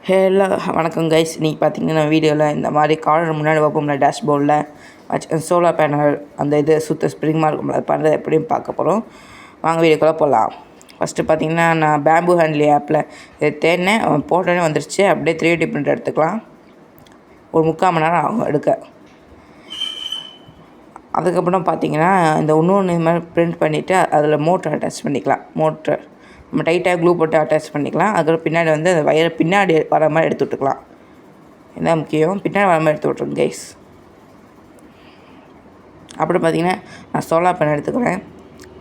Hello வணக்கம் guys. இன்றைக்கி பார்த்தீங்கன்னா வீடியோவில் இந்த மாதிரி காலர் முன்னாடி வைப்போம்ல டேஷ்போர்டில் வச்சு சோலார் பேனல் அந்த இது சுத்த ஸ்ப்ரிங்மாக இருக்கும்ல அது பண்ணுறது எப்படின்னு பார்க்க போகிறோம். வாங்க வீடியோக்குள்ளே போகலாம். ஃபஸ்ட்டு பார்த்தீங்கன்னா நான் பேம்பு ஹேண்ட்லி ஆப்பில் இது தேடினேன், போட்டோன்னே வந்துருச்சு. அப்படியே 3D பிரிண்ட் எடுத்துக்கலாம். ஒரு 3/4 மணி நேரம் ஆகும் எடுக்க. அதுக்கப்புறம் பார்த்தீங்கன்னா இந்த இன்னொன்று இது மாதிரி பிரிண்ட் பண்ணிவிட்டு அதில் மோட்டர் அட்டாச் பண்ணிக்கலாம். மோட்டர் நம்ம டைட்டாக க்ளூ போட்டு அட்டாச் பண்ணிக்கலாம். அதுக்கப்புறம் பின்னாடி வந்து அந்த வயரை பின்னாடி வர மாதிரி எடுத்து விட்டுக்கலாம். இதுதான் முக்கியம், பின்னாடி வர மாதிரி எடுத்து விட்ருங்க கைஸ். அப்புறம் பார்த்திங்கன்னா நான் சோலார் பேனல் எடுத்துக்கிறேன்.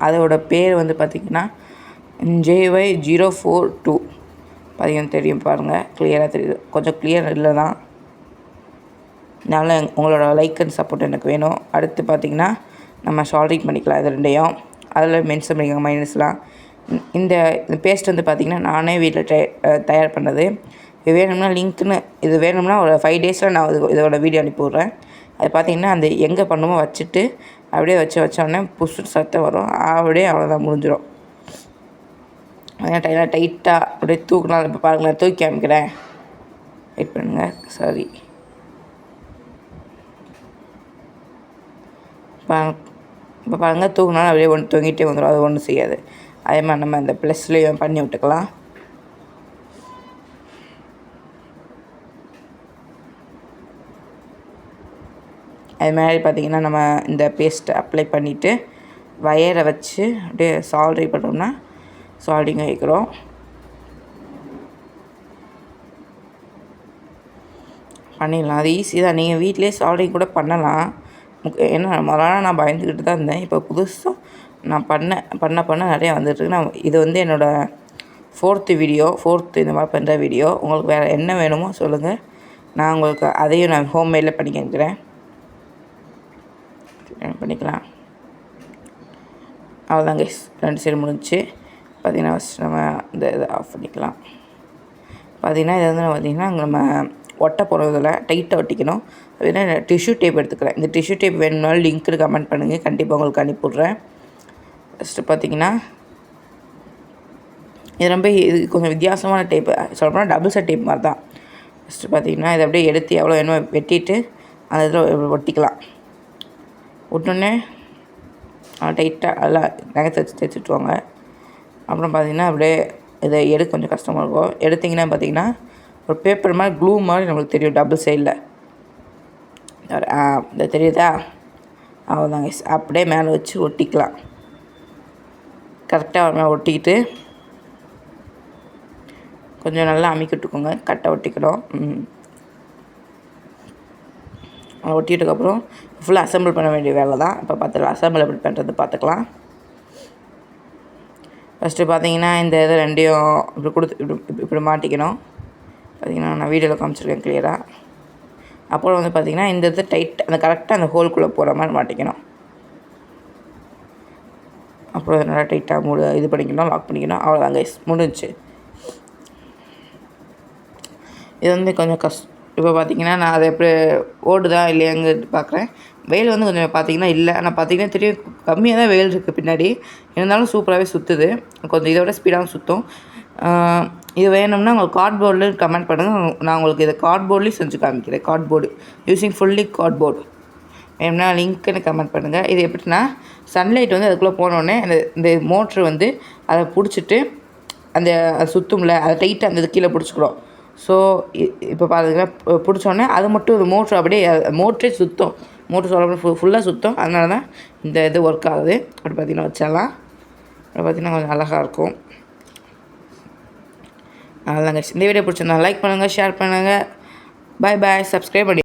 அதோட பேர் வந்து பார்த்திங்கன்னா JY042. பார்த்திங்கன்னா தெரியும் பாருங்கள், கிளியராக தெரியுது. கொஞ்சம் கிளியர் இல்லை தான், அதனால் உங்களோட லைக் அண்ட் சப்போர்ட் எனக்கு வேணும். அடுத்து பார்த்திங்கன்னா நம்ம சால்ட்ரிங் பண்ணிக்கலாம் இது ரெண்டையும். அதில் மென்ஷன் பண்ணிக்கோங்க மைனஸ்லாம். இந்த பேஸ்ட் வந்து பார்த்திங்கன்னா நானே வீட்டில் தயார் பண்ணது. இது வேணும்னா லிங்க்னு இது வேணும்னா ஒரு 5 டேஸில் நான் இதோட வீடியோ அனுப்பி விட்றேன். அது பார்த்திங்கன்னா அந்த எங்கே பண்ணுமோ வச்சுட்டு அப்படியே வச்சோடனே புஷ் சத்தம் வரும். அப்படியே அவ்வளோதான், முடிஞ்சிடும். டைட்டாக அப்படியே தூக்கலாம். இப்போ பாருங்களேன், தூக்கி காமிக்கிறேன், வெயிட் பண்ணுங்கள். சாரி, இப்போ பாருங்கள், தூக்கினாலும் அப்படியே ஒன்று தூங்கிட்டே வந்துடும். அது ஒன்றும் செய்யாது. அதே மாதிரி நம்ம இந்த ப்ளஸ்லேயும் பண்ணி விட்டுக்கலாம். அது மாதிரி பார்த்திங்கன்னா நம்ம இந்த பேஸ்ட்டை அப்ளை பண்ணிவிட்டு வயரை வச்சு அப்படியே சால்ட்ரிங் பண்ணோம்னா சால்ட்ரிங் வைக்கிறோம். பண்ணிடலாம், அது ஈஸி தான். நீங்கள் வீட்டிலே சால்ட்ரிங் கூட பண்ணலாம். ஏன்னா முதல்ல நான் பயந்துக்கிட்டு தான் இருந்தேன். இப்போ புதுசாக நான் பண்ண நிறையா வந்துட்டுருக்கு. நான் இது வந்து என்னோடய 4th வீடியோ, 4th இந்த மாதிரி பண்ணுற வீடியோ. உங்களுக்கு வேறு என்ன வேணுமோ சொல்லுங்கள், நான் உங்களுக்கு அதையும் நான் ஹோம்மேடில் பண்ணி கேட்குறேன். பண்ணிக்கலாம். அவ்வளோதான் கைஸ், 2 சைடு முடிஞ்சிச்சு. பார்த்திங்கன்னா ஃபஸ்ட் நம்ம இந்த இதை ஆஃப் பண்ணிக்கலாம். பார்த்திங்கன்னா இது வந்து பார்த்திங்கன்னா நம்ம ஒட்ட போகிறதில் டைட்டாக ஒட்டிக்கணும். அப்படின்னா டிஷ்யூ டேப் எடுத்துக்கிறேன். இந்த டிஷ்யூ டேப் வேணும்னாலும் லிங்க்கு கமெண்ட் பண்ணுங்கள், கண்டிப்பாக உங்களுக்கு அனுப்பிவிட்றேன். ஃபஸ்ட்டு பார்த்திங்கன்னா இது கொஞ்சம் வித்தியாசமான டேப்பு. சொல்லப்போனால் டபுள் சைட் டேப் மாதிரி தான். ஃபஸ்ட்டு பார்த்திங்கன்னா இதை அப்படியே எடுத்து எவ்வளோ வேணுமோ வெட்டிட்டு அந்த இதில் ஒட்டிக்கலாம். ஒட்டினோடனே டைட்டாக நல்லா நகத்தை வச்சு தைச்சிட்டுவாங்க. அப்புறம் பார்த்திங்கன்னா அப்படியே இதை எடுக்க கொஞ்சம் கஷ்டமாக இருக்கும். எடுத்திங்கன்னா பார்த்திங்கன்னா ஒரு பேப்பர் மாதிரி க்ளூ மாதிரி நம்மளுக்கு தெரியும் டபுள் சைடில். இந்த தெரியுதா? அவ்வளோதாங்க, அப்படியே மேலே வச்சு ஒட்டிக்கலாம். கரெக்டாக மேலே ஒட்டிக்கிட்டு கொஞ்சம் நல்லா அமுக்கிட்டுக்கோங்க. கரெக்டாக ஒட்டிக்கணும். ஒட்டிட்டதுக்கப்புறம் ஃபுல்லாக அசம்பிள் பண்ண வேண்டிய வேலை தான். இப்போ பார்த்துக்கலாம், அசம்பிள் எப்படி பண்ணுறது பார்த்துக்கலாம். ஃபஸ்ட்டு பார்த்திங்கன்னா இந்த இதை ரெண்டையும் இப்படி கொடுத்து இப்படி மாட்டிக்கணும். பார்த்திங்கன்னா நான் வீடியோவில் காமிச்சிருக்கேன் கிளியராக. அப்புறம் வந்து பார்த்திங்கன்னா இந்த இது டைட் அந்த கரெக்டாக அந்த ஹோல்குள்ளே போகிற மாதிரி மாட்டிக்கணும். அப்புறம் நல்லா டைட்டாக இது பண்ணிக்கணும், லாக் பண்ணிக்கணும். அவ்வளோதான் கைஸ், முடிஞ்சிச்சு. இது வந்து கொஞ்சம் இப்போ பார்த்திங்கன்னா நான் அதை எப்படி ஓடுதா இல்லையாங்க பார்க்குறேன். வெயில் வந்து கொஞ்சம் பார்த்திங்கன்னா இல்லை, ஆனால் பார்த்திங்கன்னா தெரியும் கம்மியாக தான் வெயில் இருக்குது பின்னாடி. இருந்தாலும் சூப்பராகவே சுற்றுது. கொஞ்சம் இதை விட ஸ்பீடாகவும் சுற்றும். இது வேணும்னா உங்களுக்கு கார்ட்போர்டில் கமெண்ட் பண்ணுங்கள். நான் உங்களுக்கு இதை கார்ட்போர்ட்லேயும் செஞ்சு காமிக்கிறேன். கார்ட்போர்டு யூஸிங் ஃபுல்லி கார்ட்போர்டு வேணும்னா லிங்க்குன்னு கமெண்ட் பண்ணுங்கள். இது எப்படின்னா சன்லைட் வந்து அதுக்குள்ளே போனோடனே இந்த மோட்ரு வந்து அதை பிடிச்சிட்டு அந்த சுற்றும்ல அதை டைட்டாக அந்த இது கீழே பிடிச்சிக்கிறோம். ஸோ இப்போ பார்த்தீங்கன்னா பிடிச்சோடனே அது மட்டும் இந்த மோட்ரு அப்படியே மோட்டரே சுற்றும். மோட்ரு சொல்ல ஃபுல்லாக சுற்றும். அதனால தான் இந்த இது ஒர்க் ஆகுது. அப்படி பார்த்திங்கன்னா வச்சிடலாம். அப்படி பார்த்திங்கன்னா கொஞ்சம் அழகாக இருக்கும். அவ்வளோதாங்க. இந்த வீடியோ பிடிச்சிருந்தா லைக் பண்ணுங்கள், ஷேர் பண்ணுங்கள். பாய் பாய். சப்ஸ்கிரைப் பண்ணி